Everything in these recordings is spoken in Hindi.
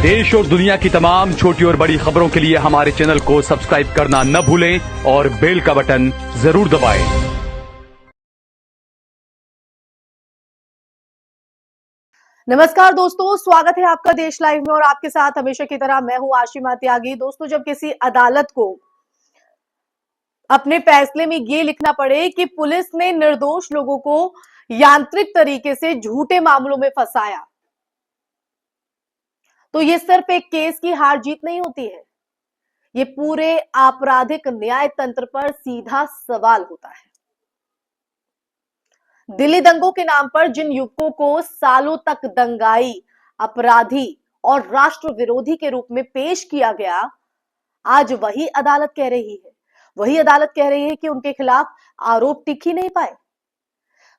देश और दुनिया की तमाम छोटी और बड़ी खबरों के लिए हमारे चैनल को सब्सक्राइब करना न भूलें और बेल का बटन जरूर दबाएं। नमस्कार दोस्तों, स्वागत है आपका देश लाइव में और आपके साथ हमेशा की तरह मैं हूं आशिमा त्यागी। दोस्तों, जब किसी अदालत को अपने फैसले में ये लिखना पड़े कि पुलिस ने निर्दोष लोगों को यांत्रिक तरीके से झूठे मामलों में फंसाया, तो ये सिर्फ एक केस की हार जीत नहीं होती है, ये पूरे आपराधिक न्याय तंत्र पर सीधा सवाल होता है। दिल्ली दंगों के नाम पर जिन युवकों को सालों तक दंगाई, अपराधी और राष्ट्र विरोधी के रूप में पेश किया गया, आज वही अदालत कह रही है कि उनके खिलाफ आरोप टिक ही नहीं पाए।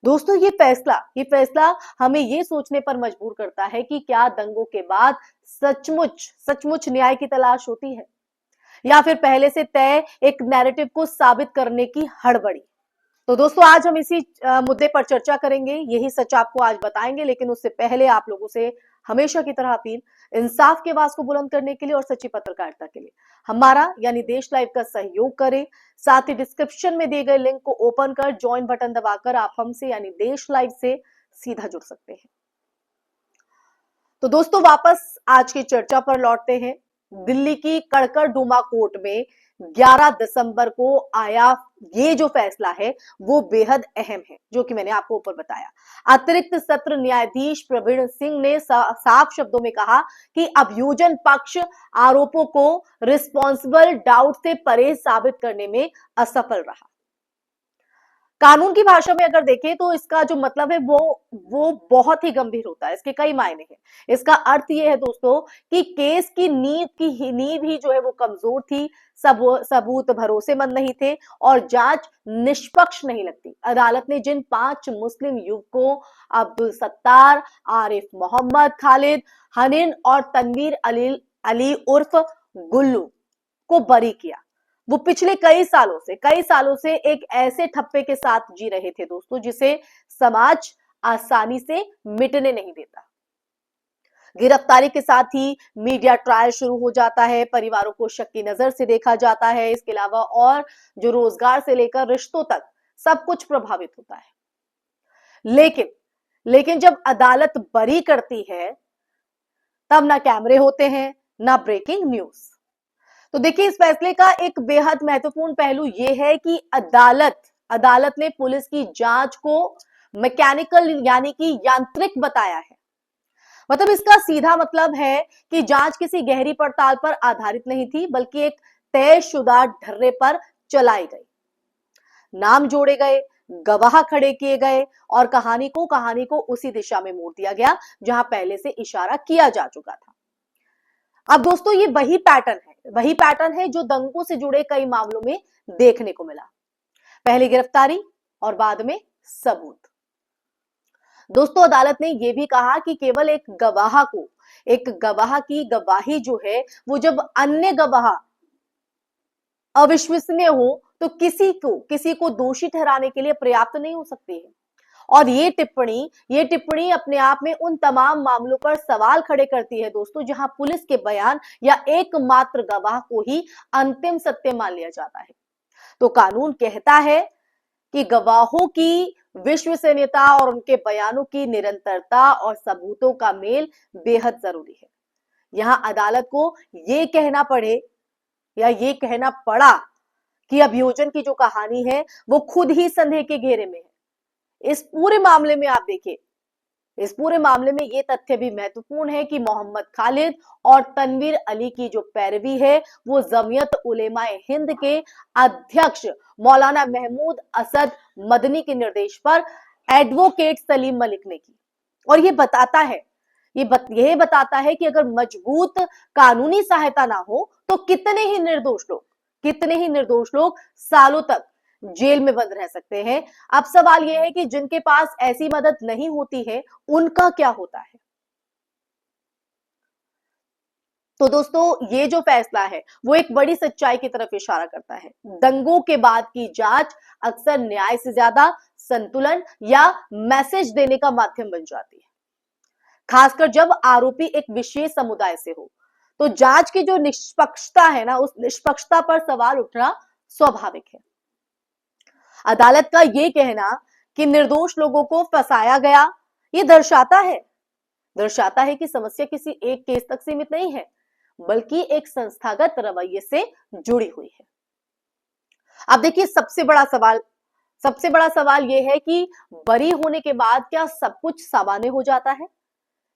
दोस्तों, ये फैसला हमें ये सोचने पर मजबूर करता है कि क्या दंगों के बाद सचमुच न्याय की तलाश होती है, या फिर पहले से तय एक नैरेटिव को साबित करने की हड़बड़ी। तो दोस्तों, आज हम इसी मुद्दे पर चर्चा करेंगे, यही सच आपको आज बताएंगे। लेकिन उससे पहले आप लोगों से हमेशा की तरह अपील, इंसाफ के आवाज को बुलंद करने के लिए और सच्ची पत्रकारिता के लिए हमारा यानी देश लाइव का सहयोग करें। साथ ही डिस्क्रिप्शन में दिए गए लिंक को ओपन कर ज्वाइन बटन दबाकर आप हमसे यानी देश लाइव से सीधा जुड़ सकते हैं। तो दोस्तों, वापस आज की चर्चा पर लौटते हैं। दिल्ली की कड़कड़डूमा कोर्ट में 11 दिसंबर को आया ये जो फैसला है वो बेहद अहम है, जो कि मैंने आपको ऊपर बताया। अतिरिक्त सत्र न्यायाधीश प्रवीण सिंह ने साफ शब्दों में कहा कि अभियोजन पक्ष आरोपों को रिस्पॉन्सिबल डाउट से परे साबित करने में असफल रहा। कानून की भाषा में अगर देखें तो इसका जो मतलब है वो बहुत ही गंभीर होता है। इसके कई मायने हैं। इसका अर्थ ये है दोस्तों कि केस की नींव ही जो है वो कमजोर थी, सबूत भरोसेमंद नहीं थे और जांच निष्पक्ष नहीं लगती। अदालत ने जिन 5 मुस्लिम युवकों अब्दुल सत्तार, आरिफ मोहम्मद, खालिद, हनीन और तनवीर अली उर्फ गुल्लू को बरी किया, वो पिछले कई सालों से एक ऐसे ठप्पे के साथ जी रहे थे दोस्तों, जिसे समाज आसानी से मिटने नहीं देता। गिरफ्तारी के साथ ही मीडिया ट्रायल शुरू हो जाता है, परिवारों को शक की नजर से देखा जाता है। इसके अलावा और जो रोजगार से लेकर रिश्तों तक सब कुछ प्रभावित होता है। लेकिन जब अदालत बरी करती है तब ना कैमरे होते हैं, ना ब्रेकिंग न्यूज। तो देखिए, इस फैसले का एक बेहद महत्वपूर्ण पहलू यह है कि अदालत ने पुलिस की जांच को मैकेनिकल यानी कि यांत्रिक बताया है। मतलब इसका सीधा मतलब है कि जांच किसी गहरी पड़ताल पर आधारित नहीं थी, बल्कि एक तयशुदा ढर्रे पर चलाई गई। नाम जोड़े गए, गवाह खड़े किए गए और कहानी को उसी दिशा में मोड़ दिया गया जहां पहले से इशारा किया जा चुका था। अब दोस्तों, ये वही पैटर्न है जो दंगों से जुड़े कई मामलों में देखने को मिला। पहले गिरफ्तारी और बाद में सबूत। दोस्तों, अदालत ने यह भी कहा कि केवल एक गवाह की गवाही जो है वो जब अन्य गवाह अविश्वसनीय हो तो किसी को दोषी ठहराने के लिए पर्याप्त नहीं हो सकती है। और ये टिप्पणी अपने आप में उन तमाम मामलों पर सवाल खड़े करती है दोस्तों, जहां पुलिस के बयान या एकमात्र गवाह को ही अंतिम सत्य मान लिया जाता है। तो कानून कहता है कि गवाहों की विश्वसनीयता और उनके बयानों की निरंतरता और सबूतों का मेल बेहद जरूरी है। यहां अदालत को ये कहना पड़ा कि अभियोजन की जो कहानी है वो खुद ही संदेह के घेरे में है। इस पूरे मामले में आप देखिए, इस पूरे मामले में यह तथ्य भी महत्वपूर्ण है कि मोहम्मद खालिद और तनवीर अली की जो पैरवी है वो जमीयत उलेमाए हिंद के अध्यक्ष मौलाना महमूद असद मदनी के निर्देश पर एडवोकेट सलीम मलिक ने की। और ये बताता है कि अगर मजबूत कानूनी सहायता ना हो तो कितने ही निर्दोष लोग सालों तक जेल में बंद रह सकते हैं। अब सवाल यह है कि जिनके पास ऐसी मदद नहीं होती है उनका क्या होता है। तो दोस्तों, ये जो फैसला है वो एक बड़ी सच्चाई की तरफ इशारा करता है। दंगों के बाद की जांच अक्सर न्याय से ज्यादा संतुलन या मैसेज देने का माध्यम बन जाती है। खासकर जब आरोपी एक विशेष समुदाय से हो। तो जांच की जो निष्पक्षता है ना, उस निष्पक्षता पर सवाल उठना स्वाभाविक है। अदालत का यह कहना कि निर्दोष लोगों को फंसाया गया, यह दर्शाता है कि समस्या किसी एक केस तक सीमित नहीं है, बल्कि एक संस्थागत रवैये से जुड़ी हुई है। अब देखिए, सबसे बड़ा सवाल यह है कि बरी होने के बाद क्या सब कुछ सामान्य हो जाता है?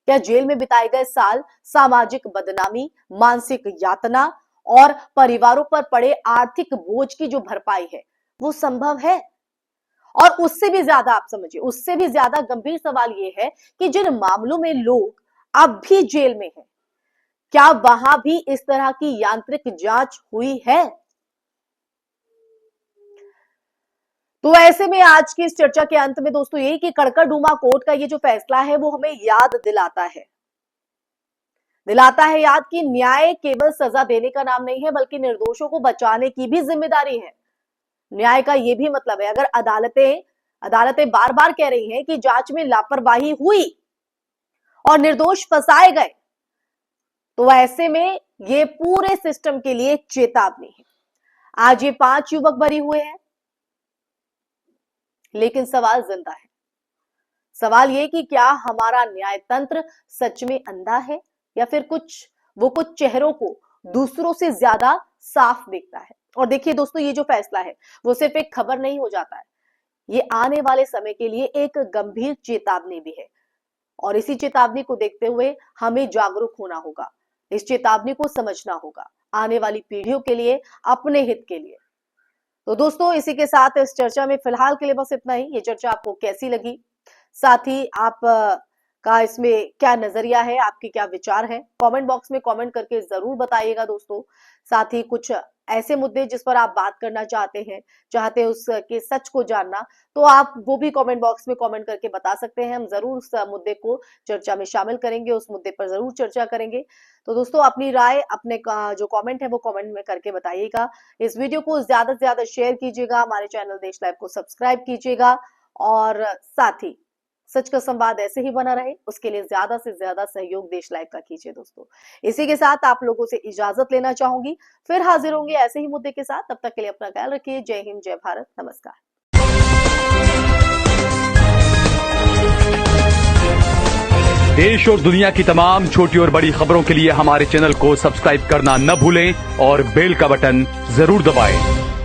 क्या जेल में बिताए गए साल, सामाजिक बदनामी, मानसिक यातना और परिवारों पर पड़े आर्थिक बोझ की जो भरपाई है वो संभव है? और उससे भी ज्यादा, आप समझिए, उससे भी ज्यादा गंभीर सवाल यह है कि जिन मामलों में लोग अब भी जेल में हैं, क्या वहां भी इस तरह की यांत्रिक जांच हुई है? तो ऐसे में आज की इस चर्चा के अंत में दोस्तों यही कि कड़कड़डूमा कोर्ट का ये जो फैसला है वो हमें याद दिलाता है याद कि न्याय केवल सजा देने का नाम नहीं है, बल्कि निर्दोषों को बचाने की भी जिम्मेदारी है। न्याय का ये भी मतलब है, अगर अदालतें बार बार कह रही हैं कि जांच में लापरवाही हुई और निर्दोष फंसाए गए, तो ऐसे में ये पूरे सिस्टम के लिए चेतावनी है। आज ये 5 युवक बरी हुए हैं, लेकिन सवाल जिंदा है। सवाल यह कि क्या हमारा न्याय तंत्र सच में अंधा है, या फिर कुछ चेहरों को दूसरों से ज्यादा साफ देखता है? और देखिए दोस्तों, ये जो फैसला है वो सिर्फ एक खबर नहीं हो जाता है, ये आने वाले समय के लिए एक गंभीर चेतावनी भी है। और इसी चेतावनी को देखते हुए हमें जागरूक होना होगा, इस चेतावनी को समझना होगा, आने वाली पीढ़ियों के लिए, अपने हित के लिए। तो दोस्तों, इसी के साथ इस चर्चा में फिलहाल के लिए बस इतना ही। ये चर्चा आपको कैसी लगी, साथ ही आप का इसमें क्या नजरिया है, आपके क्या विचार हैं, कमेंट बॉक्स में कमेंट करके जरूर बताइएगा दोस्तों। साथ ही कुछ ऐसे मुद्दे जिस पर आप बात करना चाहते हैं उसके सच को जानना, तो आप वो भी कमेंट बॉक्स में कमेंट करके बता सकते हैं। हम जरूर उस मुद्दे को चर्चा में शामिल करेंगे, उस मुद्दे पर जरूर चर्चा करेंगे। तो दोस्तों, अपनी राय, अपने जो कमेंट है वो कमेंट में करके बताइएगा। इस वीडियो को ज्यादा से ज्यादा शेयर कीजिएगा, हमारे चैनल देश लाइव को सब्सक्राइब कीजिएगा, और साथ ही सच का संवाद ऐसे ही बना रहे, उसके लिए ज्यादा से ज्यादा सहयोग देश लाइव का कीजिए दोस्तों। इसी के साथ आप लोगों से इजाजत लेना चाहूंगी, फिर हाजिर होंगे ऐसे ही मुद्दे के साथ। तब तक के लिए अपना ख्याल रखिए। जय हिंद, जय भारत, नमस्कार। देश और दुनिया की तमाम छोटी और बड़ी खबरों के लिए हमारे चैनल को सब्सक्राइब करना न भूलें और बेल का बटन जरूर दबाएं।